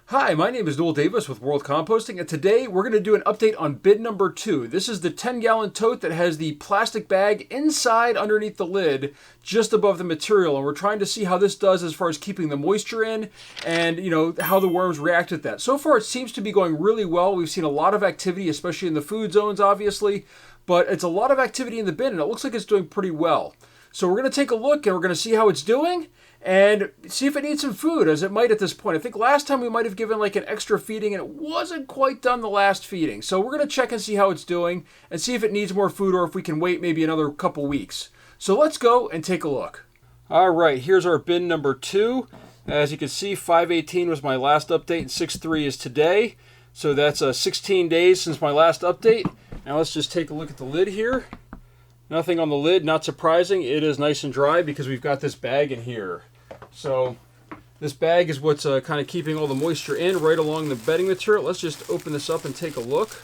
Hi, my name is Noel Davis with World Composting, and today we're going to do an update on bin number 2. This is the 10-gallon tote that has the plastic bag inside underneath the lid, just above the material, and we're trying to see how this does as far as keeping the moisture in and, how the worms react with that. So far, it seems to be going really well. We've seen a lot of activity, especially in the food zones, obviously, but it's a lot of activity in the bin, and it looks like it's doing pretty well. So we're going to take a look, and we're going to see how it's doing, and see if it needs some food, as it might at this point. I think last time we might have given like an extra feeding, and it wasn't quite done the last feeding. So we're going to check and see how it's doing, and see if it needs more food, or if we can wait maybe another couple weeks. So let's go and take a look. All right, here's our bin number 2. As you can see, 5/18 was my last update, and 6/3 is today. So that's 16 days since my last update. Now let's just take a look at the lid here. Nothing on the lid, not surprising. It is nice and dry because we've got this bag in here. So this bag is what's kind of keeping all the moisture in right along the bedding material. Let's just open this up and take a look.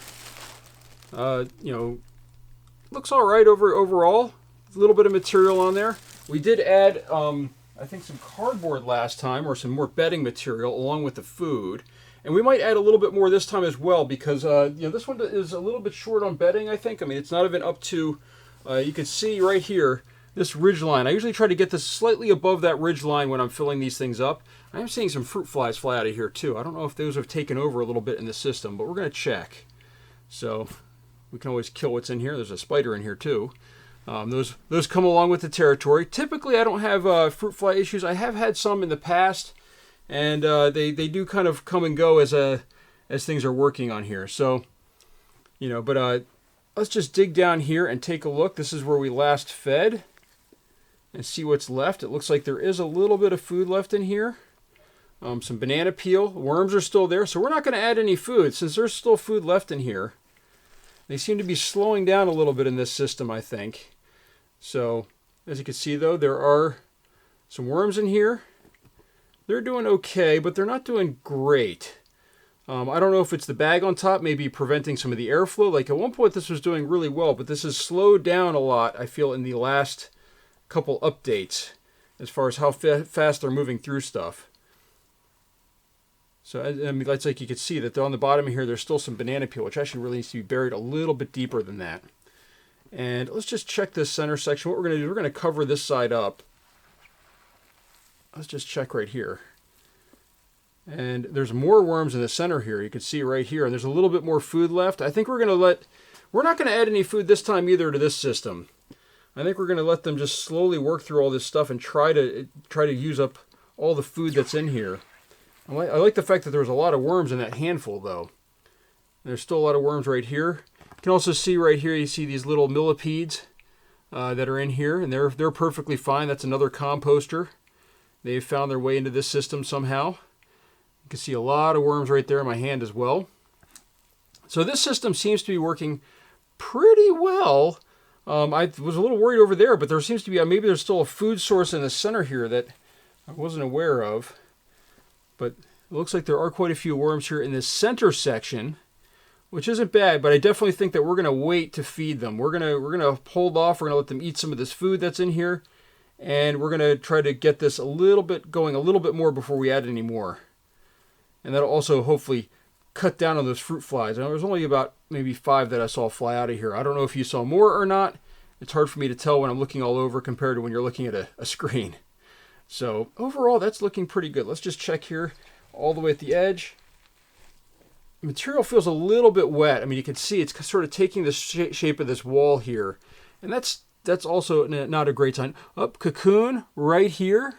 Looks all right overall. A little bit of material on there. We did add, I think, some cardboard last time, or some more bedding material along with the food. And we might add a little bit more this time as well because, this one is a little bit short on bedding, I think. I mean, it's not even up to, you can see right here, this ridge line. I usually try to get this slightly above that ridge line when I'm filling these things up. I am seeing some fruit flies fly out of here too. I don't know if those have taken over a little bit in the system, but we're going to check. So we can always kill what's in here. There's a spider in here too. Those come along with the territory. Typically I don't have fruit fly issues. I have had some in the past, and they do kind of come and go as things are working on here. So, let's just dig down here and take a look. This is where we last fed. And see what's left. It looks like there is a little bit of food left in here. Some banana peel. Worms are still there, so we're not going to add any food since there's still food left in here. They seem to be slowing down a little bit in this system, I think. So, as you can see though, there are some worms in here. They're doing okay, but they're not doing great. I don't know if it's the bag on top, maybe preventing some of the airflow. Like at one point this was doing really well, but this has slowed down a lot, I feel, in the last couple updates as far as how fast they're moving through stuff. So I mean, it's like you can see that on the bottom here there's still some banana peel, which actually really needs to be buried a little bit deeper than that. And let's just check this center section. What we're going to do is we're going to cover this side up. Let's just check right here. And there's more worms in the center here. You can see right here, and there's a little bit more food left. I think we're not going to add any food this time either to this system. I think we're going to let them just slowly work through all this stuff and try to use up all the food that's in here. I like the fact that there's a lot of worms in that handful, though. There's still a lot of worms right here. You can also see right here, you see these little millipedes that are in here, and they're perfectly fine. That's another composter. They've found their way into this system somehow. You can see a lot of worms right there in my hand as well. So this system seems to be working pretty well. I was a little worried over there, but there seems to be, maybe there's still a food source in the center here that I wasn't aware of. But it looks like there are quite a few worms here in this center section, which isn't bad, but I definitely think that we're going to wait to feed them. We're going to hold off. We're going to let them eat some of this food that's in here, and we're going to try to get this going a little bit more before we add any more. And that'll also hopefully cut down on those fruit flies. Now, there's only about maybe 5 that I saw fly out of here. I don't know if you saw more or not. It's hard for me to tell when I'm looking all over compared to when you're looking at a screen. So overall, that's looking pretty good. Let's just check here all the way at the edge. The material feels a little bit wet. I mean, you can see it's sort of taking the shape of this wall here. And that's also not a great sign. Cocoon right here.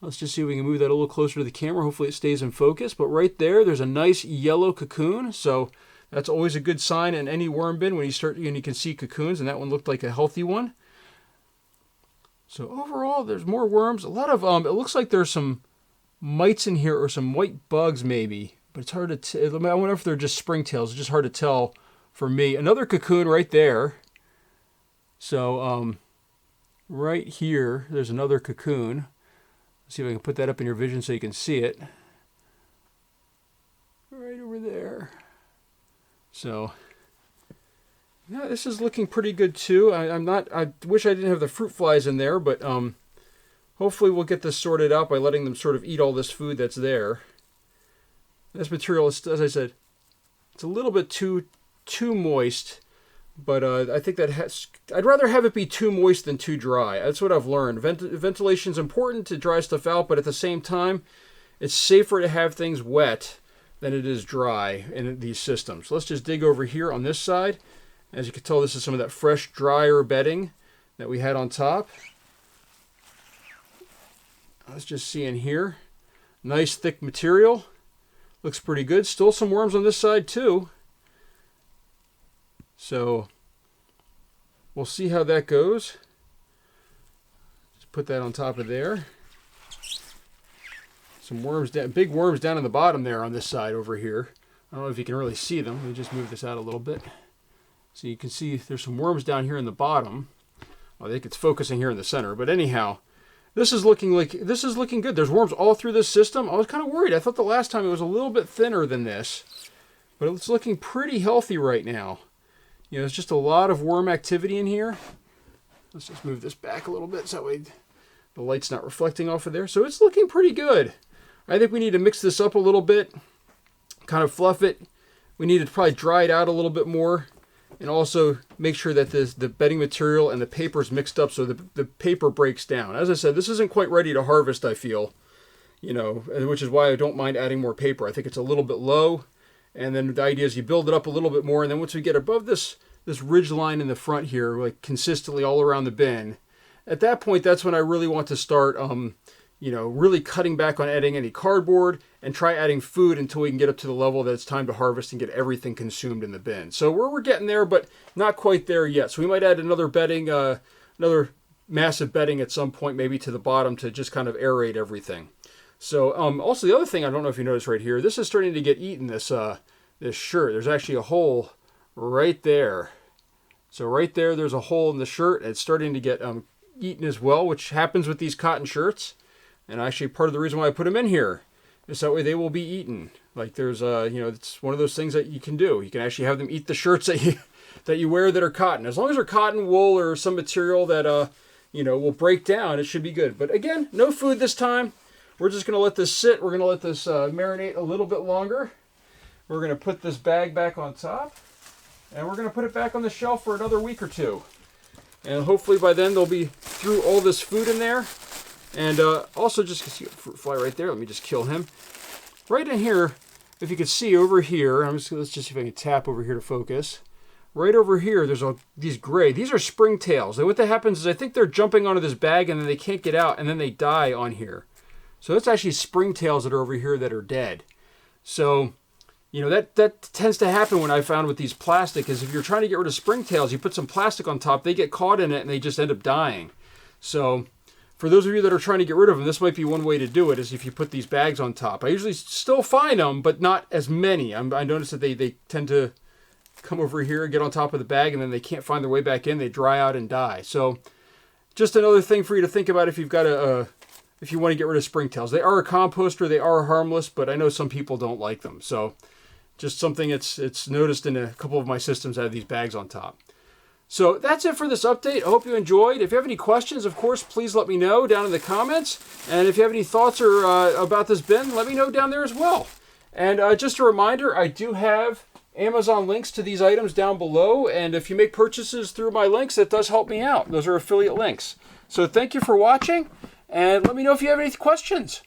Let's just see if we can move that a little closer to the camera. Hopefully it stays in focus. But right there's a nice yellow cocoon. So that's always a good sign in any worm bin when you can see cocoons, and that one looked like a healthy one. So overall, there's more worms. A lot of, it looks like there's some mites in here or some white bugs maybe, but it's hard to tell. I wonder if they're just springtails. It's just hard to tell for me. Another cocoon right there. So right here, there's another cocoon. Let's see if I can put that up in your vision so you can see it. Right over there. So Yeah, this is looking pretty good too. I wish I didn't have the fruit flies in there, but hopefully we'll get this sorted out by letting them sort of eat all this food that's there. This material is, as I said, it's a little bit too moist, but I think that I'd rather have it be too moist than too dry. That's what I've learned. Ventilation is important to dry stuff out, but at the same time, it's safer to have things wet than it is dry in these systems. So let's just dig over here on this side. As you can tell, this is some of that fresh, drier bedding that we had on top. Let's just see in here. Nice, thick material. Looks pretty good. Still some worms on this side, too. So, we'll see how that goes. Just put that on top of there. Some worms, big worms down in the bottom there on this side over here. I don't know if you can really see them. Let me just move this out a little bit. So you can see there's some worms down here in the bottom. I think it's focusing here in the center. But anyhow, this is looking good. There's worms all through this system. I was kind of worried. I thought the last time it was a little bit thinner than this. But it's looking pretty healthy right now. You know, there's just a lot of worm activity in here. Let's just move this back a little bit so that way the light's not reflecting off of there. So it's looking pretty good. I think we need to mix this up a little bit, kind of fluff it. We need to probably dry it out a little bit more. And also make sure that the bedding material and the paper is mixed up so the paper breaks down. As I said, this isn't quite ready to harvest, I feel. You know, which is why I don't mind adding more paper. I think it's a little bit low. And then the idea is you build it up a little bit more. And then once we get above this ridge line in the front here, like consistently all around the bin, at that point, that's when I really want to start, you know, really cutting back on adding any cardboard and try adding food until we can get up to the level that it's time to harvest and get everything consumed in the bin. So we're getting there, but not quite there yet. So we might add another bedding, another massive bedding at some point, maybe to the bottom to just kind of aerate everything. So also the other thing, I don't know if you noticed right here, this is starting to get eaten, this shirt. There's actually a hole right there. So right there, there's a hole in the shirt. It's starting to get eaten as well, which happens with these cotton shirts. And actually part of the reason why I put them in here is that way they will be eaten. Like there's you know, it's one of those things that you can do. You can actually have them eat the shirts that you wear that are cotton. As long as they're cotton, wool, or some material that you know, will break down, it should be good. But again, no food this time. We're just going to let this sit. We're going to let this marinate a little bit longer. We're going to put this bag back on top. And we're going to put it back on the shelf for another week or two. And hopefully by then they'll be through all this food in there. And also just see a fruit fly right there. Let me just kill him. Right in here, if you can see over here, let's just see if I can tap over here to focus. Right over here, there's these gray. These are springtails. And what that happens is I think they're jumping onto this bag and then they can't get out and then they die on here. So that's actually springtails that are over here that are dead. So, you know, that tends to happen when I found with these plastic is if you're trying to get rid of springtails, you put some plastic on top, they get caught in it and they just end up dying. So for those of you that are trying to get rid of them, this might be one way to do it, is if you put these bags on top. I usually still find them, but not as many. I notice that they tend to come over here, get on top of the bag, and then they can't find their way back in. They dry out and die. So just another thing for you to think about if you've got if you want to get rid of springtails. They are a composter. They are harmless, but I know some people don't like them. So just something it's noticed in a couple of my systems. I have these bags on top. So that's it for this update. I hope you enjoyed. If you have any questions, of course, please let me know down in the comments. And if you have any thoughts or about this bin, let me know down there as well. And just a reminder, I do have Amazon links to these items down below. And if you make purchases through my links, that does help me out. Those are affiliate links. So thank you for watching. And let me know if you have any questions.